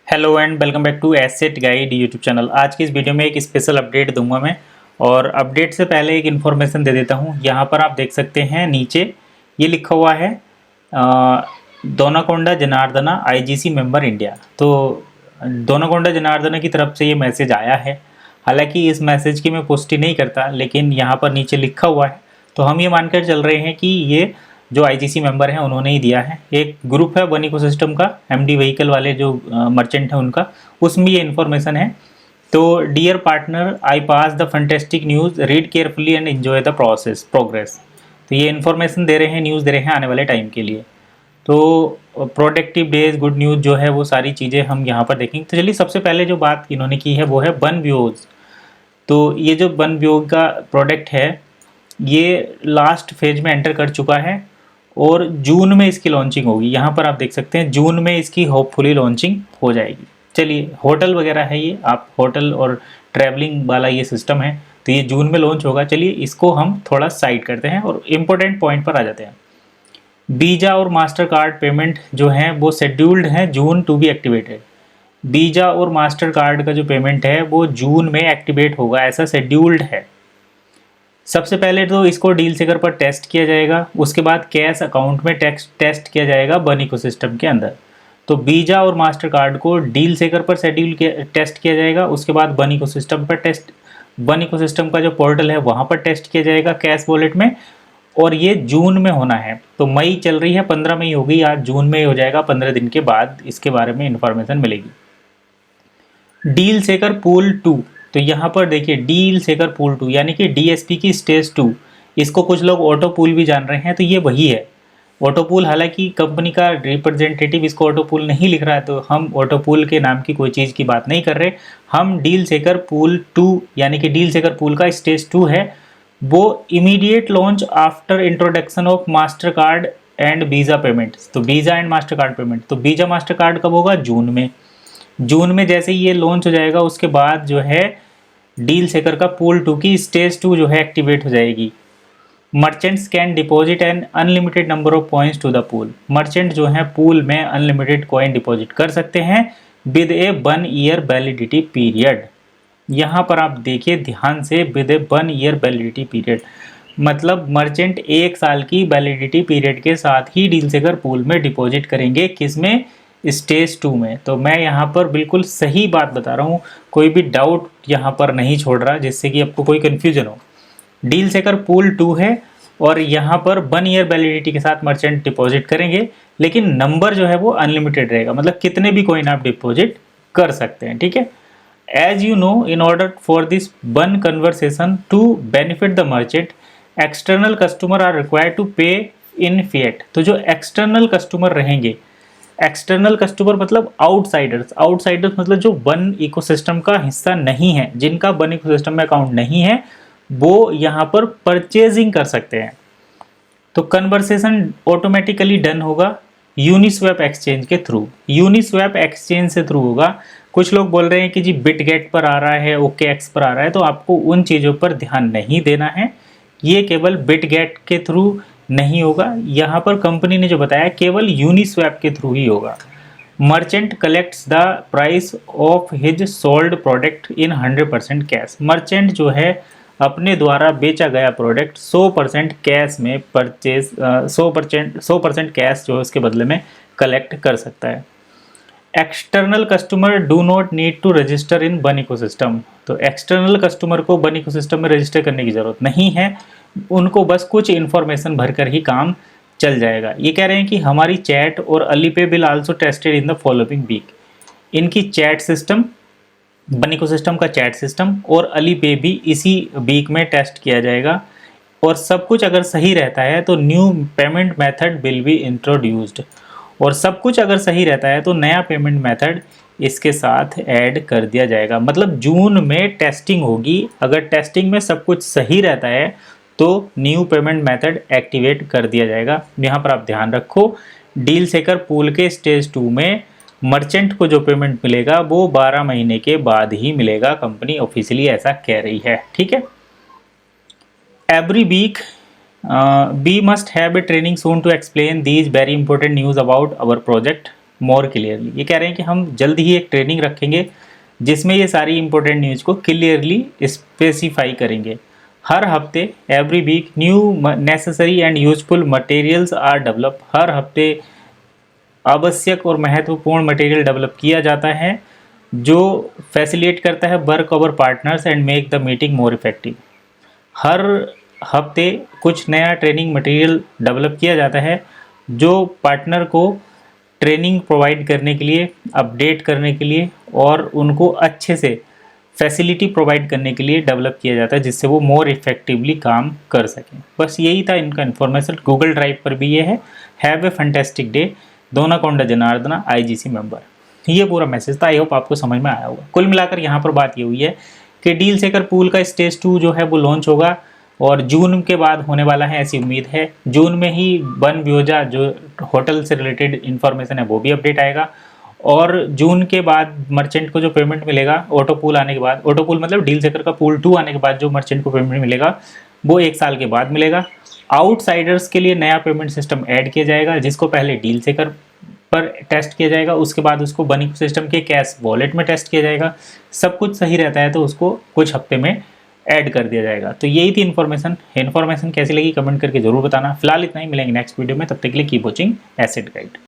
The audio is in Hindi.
Hello and welcome back to asset guide YouTube channel. आज की इस वीडियो में एक स्पेशल अपडेट दूंगा मैं। और अपडेट से पहले एक इन्फॉर्मेशन दे देता हूं। यहाँ पर आप देख सकते हैं नीचे ये लिखा हुआ है दोनाकोंडा जनार्दना आईजीसी मेंबर इंडिया। तो दोनाकोंडा जनार्दना की तरफ से ये मैसेज आया है। हालांकि इस मैसेज की मैं पुष्टि नहीं करता, लेकिन यहाँ पर नीचे लिखा हुआ है तो हम ये मानकर चल रहे हैं कि ये जो आईजीसी मेंबर हैं उन्होंने ही दिया है। एक ग्रुप है वन इकोसिस्टम का, एमडी व्हीकल वाले जो मर्चेंट है उनका, उसमें ये इन्फॉर्मेशन है। तो dear partner, I pass the fantastic news, read carefully and enjoy the progress. तो ये इन्फॉर्मेशन दे रहे हैं, न्यूज़ दे रहे हैं आने वाले टाइम के लिए। तो प्रोडक्टिव डेज, गुड न्यूज़ जो है वो सारी चीज़ें हम यहाँ पर देखेंगे। तो चलिए सबसे पहले जो बात इन्होंने की है वो है बन व्यूज। तो ये जो बन व्यूज का प्रोडक्ट है ये लास्ट फेज में एंटर कर चुका है और जून में इसकी लॉन्चिंग होगी। यहाँ पर आप देख सकते हैं जून में इसकी होपफुली लॉन्चिंग हो जाएगी। चलिए, होटल वगैरह है ये, आप होटल और ट्रैवलिंग वाला ये सिस्टम है, तो ये जून में लॉन्च होगा। चलिए इसको हम थोड़ा साइड करते हैं और इम्पोर्टेंट पॉइंट पर आ जाते हैं। वीज़ा और मास्टर कार्ड पेमेंट जो हैं वो शेड्यूल्ड हैं जून टू बी एक्टिवेटेड। वीज़ा और मास्टर कार्ड का जो पेमेंट है वो जून में एक्टिवेट होगा, ऐसा शेड्यूल्ड है। सबसे पहले तो इसको डील सेकर पर टेस्ट किया जाएगा, उसके बाद कैश अकाउंट में टेस्ट किया जाएगा बन इकोसिस्टम के अंदर। तो वीज़ा और मास्टर कार्ड को डील सेकर पर टेस्ट किया जाएगा, उसके बाद बन इकोसिस्टम पर बन इकोसिस्टम का जो पोर्टल है वहाँ पर टेस्ट किया जाएगा कैश वॉलेट में। और ये जून में होना है। तो मई चल रही है, 15 मई होगी, आज जून में हो जाएगा। 15 दिन के बाद इसके बारे में इंफॉर्मेशन मिलेगी। डील सेकर पूल 2, तो यहाँ पर देखिए डील सेकर पूल 2 यानी कि डीएसपी की स्टेज 2, इसको कुछ लोग ऑटो पूल भी जान रहे हैं, तो ये वही है ऑटो पूल। हालांकि कंपनी का रिप्रेजेंटेटिव इसको ऑटो पूल नहीं लिख रहा है, तो हम ऑटो पूल के नाम की कोई चीज़ की बात नहीं कर रहे। हम डील सेकर पूल 2 यानी कि डील सेकर पूल का स्टेज 2 है, वो immediate launch after introduction of Mastercard and Visa payment. तो Visa and Mastercard payment, तो वीज़ा मास्टर कार्ड कब होगा? जून में। जून में जैसे ही ये लॉन्च हो जाएगा उसके बाद जो है डील सेकर का पूल 2 की स्टेज 2 जो है एक्टिवेट हो जाएगी। Merchants can deposit an unlimited number of coins to the pool. Merchant जो है पूल में अनलिमिटेड कॉइन डिपॉजिट कर सकते हैं with A 1 year validity period. यहाँ पर आप देखिए ध्यान से, with A 1 year validity period मतलब मर्चेंट 1 साल की वैलिडिटी पीरियड के साथ ही डील सेकर पूल में डिपॉजिट करेंगे। किसमें? स्टेज 2 में। तो मैं यहाँ पर बिल्कुल सही बात बता रहा हूँ, कोई भी डाउट यहाँ पर नहीं छोड़ रहा जिससे कि आपको कोई कन्फ्यूजन हो। डील सेकर पूल 2 है और यहाँ पर 1 ईयर वैलिडिटी के साथ मर्चेंट डिपॉजिट करेंगे, लेकिन नंबर जो है वो अनलिमिटेड रहेगा, मतलब कितने भी कॉइन आप डिपॉजिट कर सकते हैं। ठीक है। As you know, in order for this one conversation to benefit the merchant, external customer are required to pay in fiat. तो जो एक्सटर्नल कस्टमर रहेंगे, एक्सटर्नल कस्टमर मतलब आउटसाइडर्स, आउटसाइडर्स मतलब जो वन इकोसिस्टम का हिस्सा नहीं है, जिनका वन इकोसिस्टम में अकाउंट नहीं है, वो यहाँ पर परचेजिंग कर सकते हैं। तो कन्वर्सेशन ऑटोमेटिकली डन होगा यूनिस्वैप एक्सचेंज के थ्रू। यूनिस्वैप एक्सचेंज से थ्रू होगा। कुछ लोग बोल रहे हैं कि जी बिटगेट पर आ रहा है, OKX पर आ रहा है, तो आपको उन चीज़ों पर ध्यान नहीं देना है। ये केवल बिटगेट के थ्रू नहीं होगा, यहाँ पर कंपनी ने जो बताया केवल यूनिस्वैप के थ्रू ही होगा। Merchant collects the price of his sold product in 100% cash. Merchant जो है अपने द्वारा बेचा गया प्रोडक्ट 100% कैश में परचेज 100% कैश जो है उसके बदले में कलेक्ट कर सकता है। External customer do not need to register in one ecosystem. तो एक्सटर्नल कस्टमर को बन इकोसिस्टम में रजिस्टर करने की ज़रूरत नहीं है, उनको बस कुछ इन्फॉर्मेशन भरकर ही काम चल जाएगा। ये कह रहे हैं कि हमारी चैट और Alipay will also tested in the following week. इनकी चैट सिस्टम, बन इकोसिस्टम का चैट सिस्टम और अलीपे भी इसी वीक में टेस्ट किया जाएगा। और सब कुछ अगर सही रहता है तो new payment method will be introduced. और सब कुछ अगर सही रहता है तो नया पेमेंट मेथड इसके साथ ऐड कर दिया जाएगा। मतलब जून में टेस्टिंग होगी, अगर टेस्टिंग में सब कुछ सही रहता है तो न्यू पेमेंट मेथड एक्टिवेट कर दिया जाएगा। यहाँ पर आप ध्यान रखो, डील सेकर पूल के स्टेज 2 में मर्चेंट को जो पेमेंट मिलेगा वो 12 महीने के बाद ही मिलेगा। कंपनी ऑफिशियली ऐसा कह रही है। ठीक है। Every week we must have a training soon to explain these very important news about our project। More clearly. ये कह रहे हैं कि हम जल्द ही एक ट्रेनिंग रखेंगे जिसमें ये सारी इंपॉर्टेंट न्यूज़ को क्लियरली स्पेसिफाई करेंगे। हर हफ्ते every week new necessary and useful materials are develop. हर हफ्ते आवश्यक और महत्वपूर्ण मटेरियल डेवलप किया जाता है जो फैसिलिटेट करता है work over partners and make the meeting more effective. हर हफ्ते कुछ नया ट्रेनिंग मटेरियल डेवलप किया जाता है जो पार्टनर को ट्रेनिंग प्रोवाइड करने के लिए, अपडेट करने के लिए और उनको अच्छे से फैसिलिटी प्रोवाइड करने के लिए डेवलप किया जाता है जिससे वो मोर इफेक्टिवली काम कर सकें। बस यही था इनका इन्फॉर्मेशन। गूगल ड्राइव पर भी ये है। Have a fantastic day, Donakonda Janardhana IGC member. ये पूरा मैसेज था। आई होप आपको समझ में आया होगा। कुल मिलाकर यहाँ पर बात ये हुई है कि डील सेकर पूल का स्टेज 2 जो है वो लॉन्च होगा और जून के बाद होने वाला है, ऐसी उम्मीद है। जून में ही वन व्योजा जो होटल से रिलेटेड इन्फॉर्मेशन है वो भी अपडेट आएगा और जून के बाद मर्चेंट को जो पेमेंट मिलेगा ऑटो पूल आने के बाद, ऑटो पूल मतलब डील सेकर का पूल 2 आने के बाद जो मर्चेंट को पेमेंट मिलेगा वो 1 साल के बाद मिलेगा। आउटसाइडर्स के लिए नया पेमेंट सिस्टम ऐड किया जाएगा जिसको पहले डील सेकर पर टेस्ट किया जाएगा, उसके बाद उसको बनी सिस्टम के कैश वॉलेट में टेस्ट किया जाएगा। सब कुछ सही रहता है तो उसको कुछ हफ्ते में ऐड कर दिया जाएगा। तो यही थी इन्फॉर्मेशन कैसी लगी कमेंट करके जरूर बताना। फिलहाल इतना ही, मिलेंगे नेक्स्ट वीडियो में। तब तक के लिए कीप वॉचिंग एसेट गाइड।